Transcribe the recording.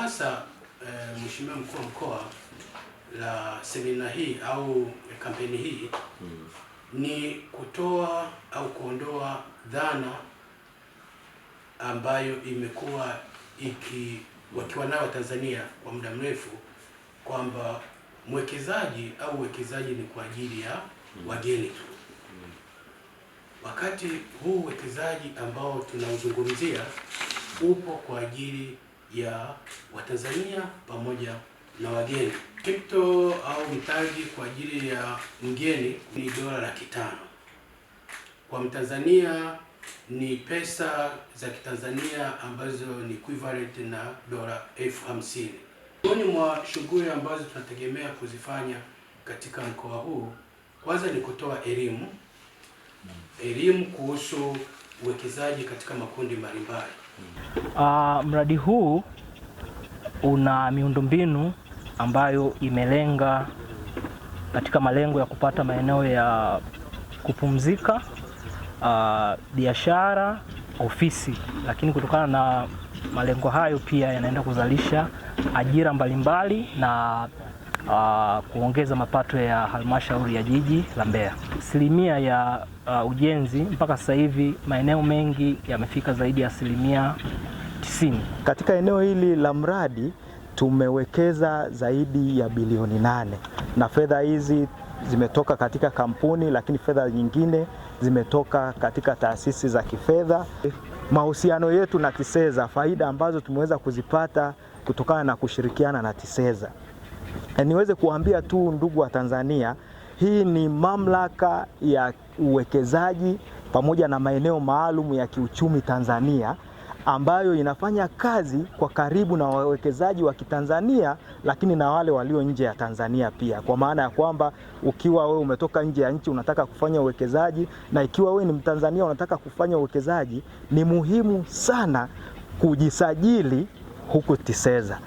hasa Mheshimiwa Mkuu wa Mkoa la semina hii au kampeni hii ni kutoa au kuondoa dhana ambayo imekuwa wakiwa nao Tanzania kwa muda mrefu kwamba mwekezaji au uwekezaji ni kwa ajili ya wageni tu. Wakati huu uwekezaji ambao tunauzungumzia upo kwa ajili ya Watanzania pamoja na wageni. Crypto au mtaji kwa ajili ya mgeni ni $500,000. Kwa Mtanzania ni pesa za Kitanzania ambazo ni equivalent na $50,000. Miongoni mwa shughuli ambazo tunategemea kuzifanya katika mkoa huu, kwanza ni kutoa elimu kuhusu uwekezaji katika makundi mbalimbali. Mradi huu una miundombinu ambayo imelenga katika malengo ya kupata maeneo ya kupumzika, biashara, ofisi, lakini kutokana na malengo hayo pia yanaenda kuzalisha ajira mbalimbali na kuongeza mapato ya halmashauri ya jiji la Mbeya. Asilimia ya ujenzi mpaka sasa hivi maeneo mengi yamefika zaidi ya 90%. Katika eneo hili la mradi tumewekeza zaidi ya bilioni 8 na fedha hizi zimetoka katika kampuni, lakini fedha nyingine zimetoka katika taasisi za kifedha. Mahusiano yetu na TISEZA, faida ambazo tumeweza kuzipata kutokana na kushirikiana na TISEZA. Niweze kuambia tu ndugu wa Tanzania, hii ni mamlaka ya uwekezaji pamoja na maeneo maalum ya kiuchumi Tanzania ambayo inafanya kazi kwa karibu na wawekezaji wa Kitanzania, lakini na wale walio nje ya Tanzania pia. Kwa maana ya kwamba ukiwa wewe umetoka nje ya nchi unataka kufanya uwekezaji, na ikiwa wewe ni Mtanzania unataka kufanya uwekezaji, ni muhimu sana kujisajili huku TISEZA.